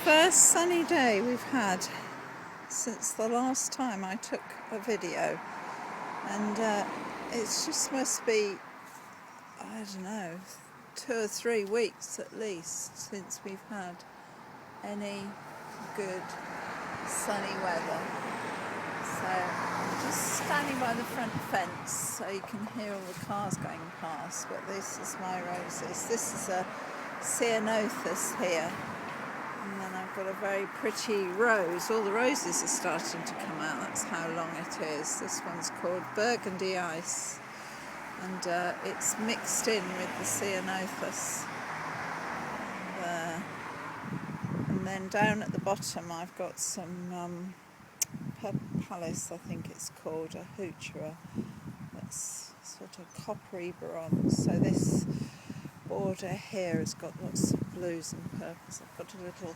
first sunny day we've had since the last time I took a video, and it just must be, I don't know, 2 or 3 weeks at least since we've had any good sunny weather. So I'm just standing by the front fence so you can hear all the cars going past, but this is my roses. This is a ceanothus here, and then I've got a very pretty rose. All the roses are starting to come out, that's how long it is. This one's called Burgundy Ice, and it's mixed in with the ceanothus there. And then down at the bottom I've got some Purple Palace, I think it's called, a heuchera that's sort of coppery bronze. So this border here has got lots of blues and purples. I've got a little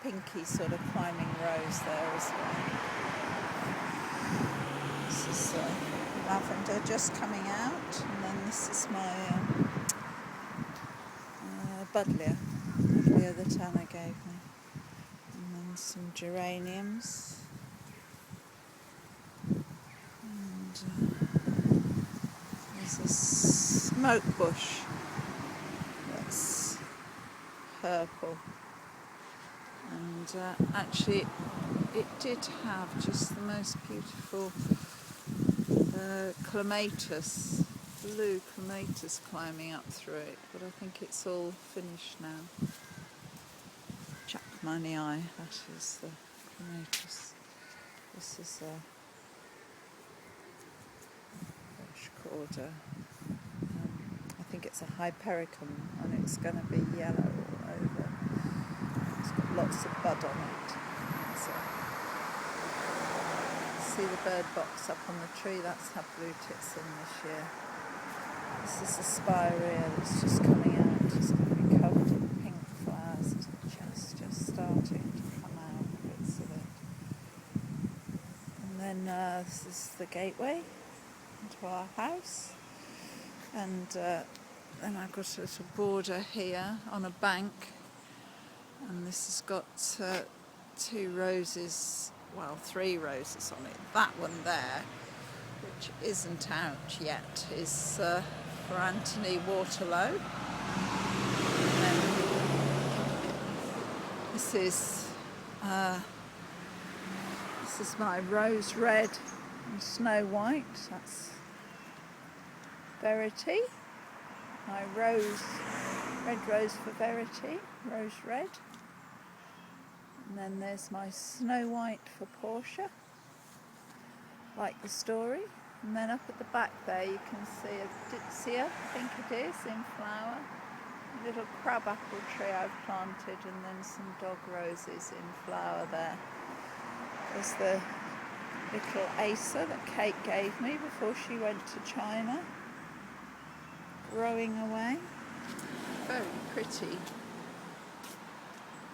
pinky sort of climbing rose there as well. This is lavender just coming out, and then this is my buddleia that Anna gave me, and then some geraniums. There's a smoke bush that's purple, and actually it did have just the most beautiful clematis, blue clematis climbing up through it, but I think it's all finished now. Jackmanii, that is the clematis. This is a called I think it's a hypericum, and it's going to be yellow all over. It's got lots of bud on it. So, see the bird box up on the tree, that's had blue tits in this year. This is a spirea that's just coming out. It's going to be covered in pink flowers. It's just starting to come out, bits of it. And then this is the gateway into our house, and then I've got a little border here on a bank, and this has got 2 roses, well, 3 roses on it. That one there, which isn't out yet, is for Anthony Waterlow. And then this is my rose red and snow white. That's Verity, my red rose for Verity, rose red. And then there's my snow white for Portia, like the story. And then up at the back there you can see a Dixia, I think it is, in flower. A little crabapple tree I've planted, and then some dog roses in flower there. There's the little Acer that Kate gave me before she went to China, growing away. Very pretty.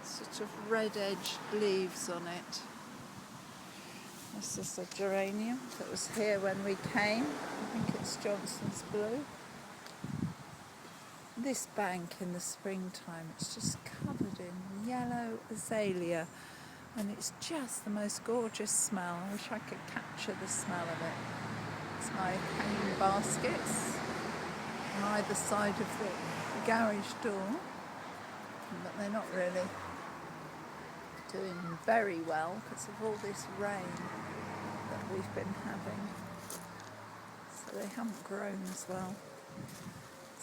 Sort of red-edged leaves on it. This is a geranium that was here when we came. I think it's Johnson's Blue. This bank in the springtime, it's just covered in yellow azalea, and it's just the most gorgeous smell. I wish I could capture the smell of it. It's my hanging baskets on either side of the garage door, but they're not really doing very well because of all this rain that we've been having, so they haven't grown as well.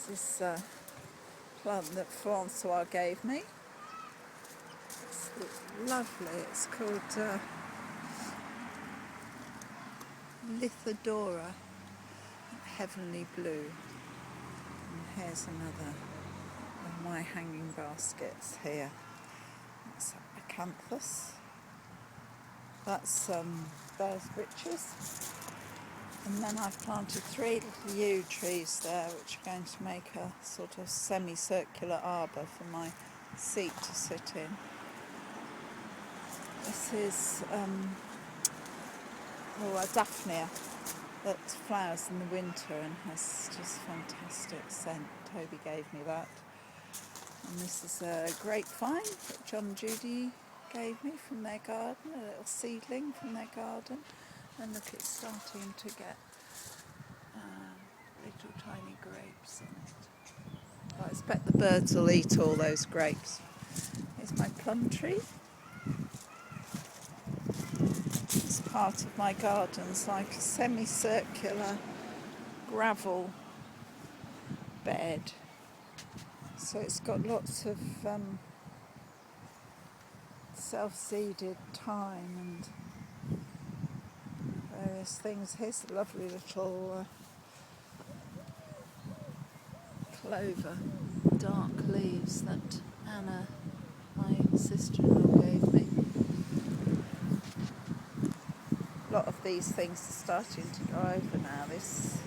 This plant that Francois gave me, it's lovely. It's called Lithodora, heavenly blue. And here's another of my hanging baskets here. That's acanthus. That's bear's breeches. And then I've planted 3 little yew trees there, which are going to make a sort of semicircular arbour for my seat to sit in. This is a daphnia that flowers in the winter and has just fantastic scent. Toby gave me that. And this is a grapevine that John and Judy gave me from their garden, a little seedling from their garden. And look, it's starting to get little tiny grapes on it. I expect the birds will eat all those grapes. Here's my plum tree. It's part of my garden. It's like a semicircular gravel bed. So it's got lots of self-seeded thyme and various things. Here's a lovely little clover, dark leaves that Anna, my sister-in-law, gave me. A lot of these things are starting to go over now. This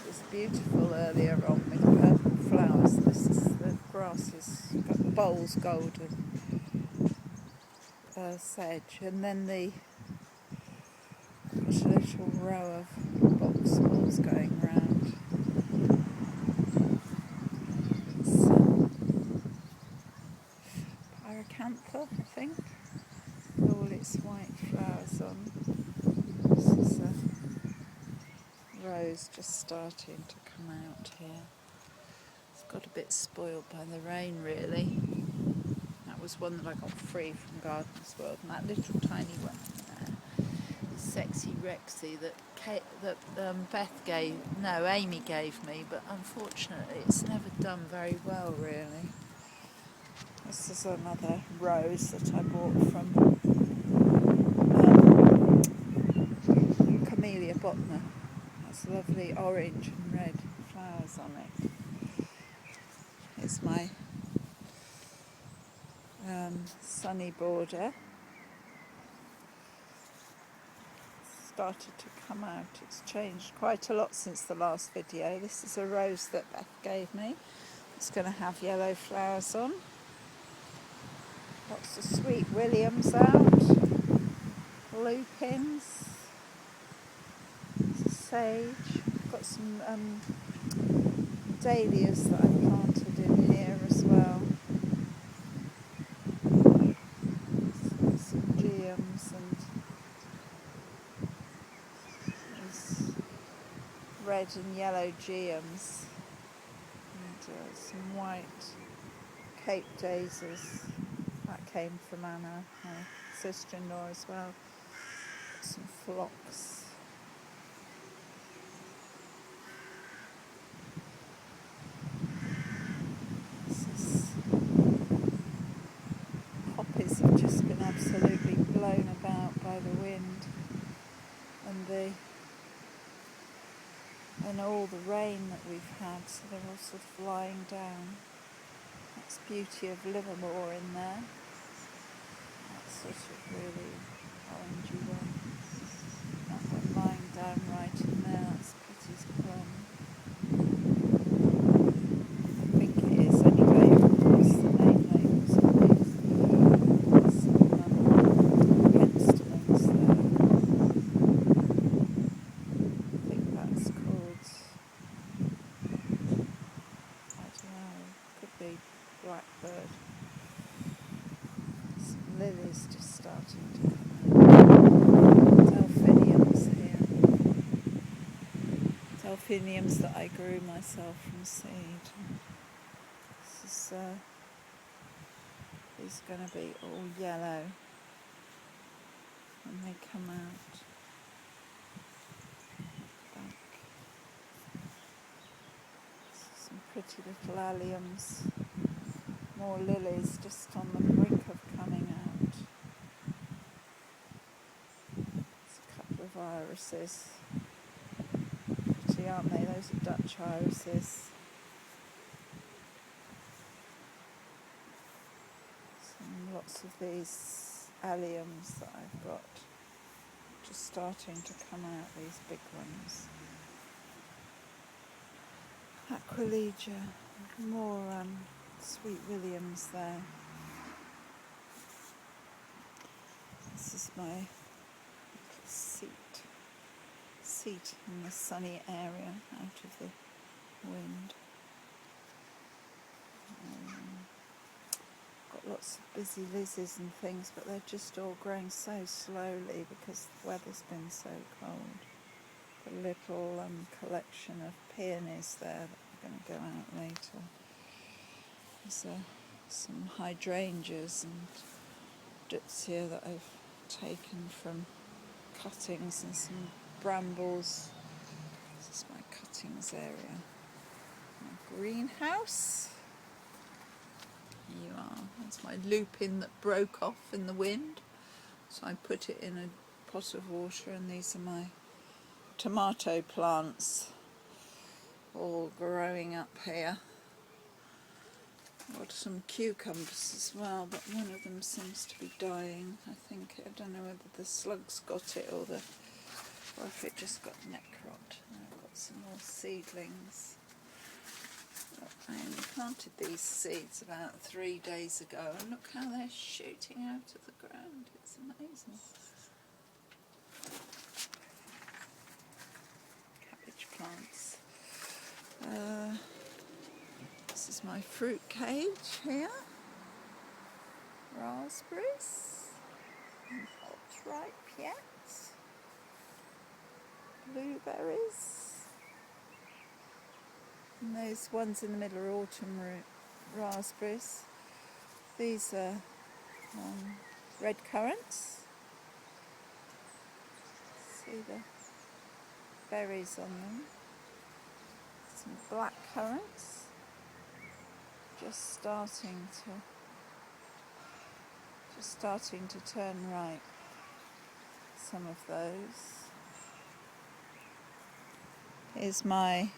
was beautiful earlier on with purple flowers. This is the grass has got the bulbs golden sedge, and then the a little row of boxwoods going round. It's pyracantha, I think, with all its white flowers on. This is a rose just starting to come out here. It's got a bit spoiled by the rain, really. That was one that I got free from Gardeners World, and that little tiny one there, Sexy Rexy, that Amy gave me, but unfortunately it's never done very well, really. This is another rose that I bought from Camellia Botner. Has lovely orange and red flowers on it. Here's my sunny border. Started to come out. It's changed quite a lot since the last video. This is a rose that Beth gave me. It's going to have yellow flowers on. Lots of sweet williams out. Lupins. Sage. Got some dahlias that I planted in here as well. Some geums and these red and yellow geums, and some white Cape daisies. That came from Anna, my sister-in-law, as well. Some phlox. Poppies have just been absolutely blown about by the wind and all the rain that we've had, so they're all sort of lying down. That's Beauty of Livermore in there. That's sort of really orangey one. That one lying down right in there, that's Pity's Plum. I think it is anyway. What's the name labels on these? Some penstemons there. I think that's called, I don't know, could be blackbird. Some lilies just starting to come out. Delphiniums here. Delphiniums that I grew myself from seed. This is these are going to be all yellow when they come out. Back. Some pretty little alliums. More lilies just on the brink of coming out. There's a couple of irises. Pretty, aren't they? Those are Dutch irises. Lots of these alliums that I've got just starting to come out, these big ones. Aquilegia, more sweet williams there. This is my little seat in the sunny area out of the wind. got lots of busy lizzies and things, but they're just all growing so slowly because the weather's been so cold. A little collection of peonies there that are going to go out later. There's some hydrangeas and duts here that I've taken from cuttings, and some brambles. This is my cuttings area. My greenhouse. Here you are. That's my lupin that broke off in the wind. So I put it in a pot of water, and these are my tomato plants all growing up here. Got some cucumbers as well, but one of them seems to be dying. I don't know whether the slugs got it or if it just got neck rot. I've got some more seedlings. I only planted these seeds about 3 days ago, and look how they're shooting out of the ground. It's amazing. Cabbage plants. This is my fruit cage here. Raspberries, hot ripe yet, blueberries, and those ones in the middle are autumn raspberries. These are red currants. See the berries on them. Some black currants. Just starting to turn ripe, some of those. Here's my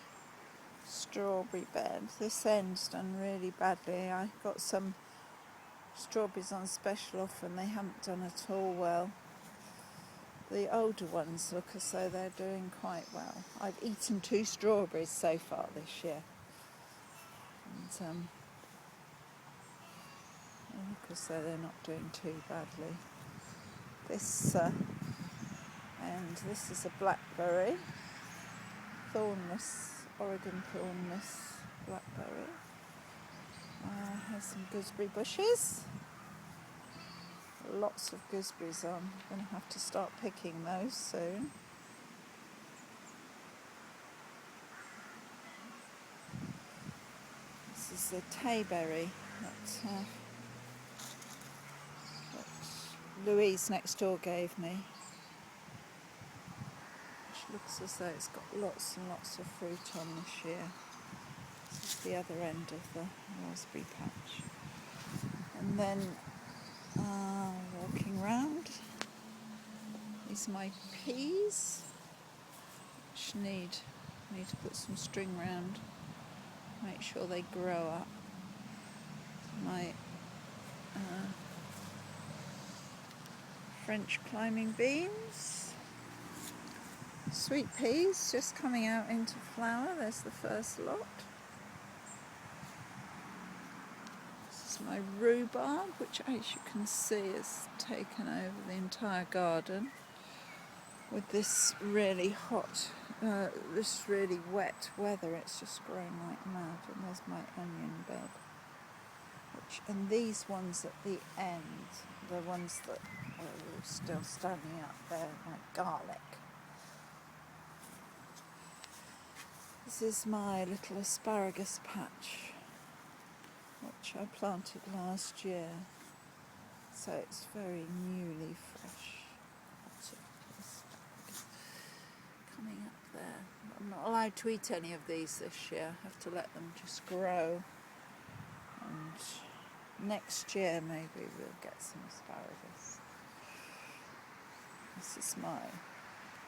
strawberry bed. This end's done really badly. I got some strawberries on special offer and they haven't done at all well. The older ones look as though they're doing quite well. I've eaten 2 strawberries so far this year. And look as though they're not doing too badly. This is a blackberry, thornless, Oregon thornless blackberry. Here's some gooseberry bushes. Lots of gooseberries on. I'm going to have to start picking those soon. This is a tayberry that Louise next door gave me, which looks as though it's got lots and lots of fruit on this year. This is the other end of the raspberry patch. And then walking round, these are my peas, which need to put some string round, make sure they grow up. My French climbing beans, sweet peas just coming out into flower. There's the first lot. This is my rhubarb, which, as you can see, has taken over the entire garden with this really hot, this really wet weather. It's just growing like mad. And there's my onion bed. And these ones at the end, the ones that are still standing up there, like garlic. This is my little asparagus patch, which I planted last year, so it's very newly fresh. Lots of asparagus coming up there. I'm not allowed to eat any of these this year. I have to let them just grow, and next year maybe we'll get some asparagus. This is my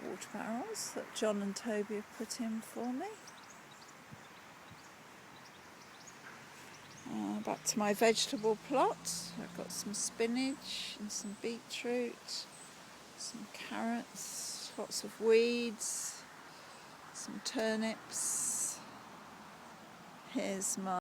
water barrels that John and Toby have put in for me. Back to my vegetable plot. I've got some spinach and some beetroot, some carrots, lots of weeds, some turnips. Here's my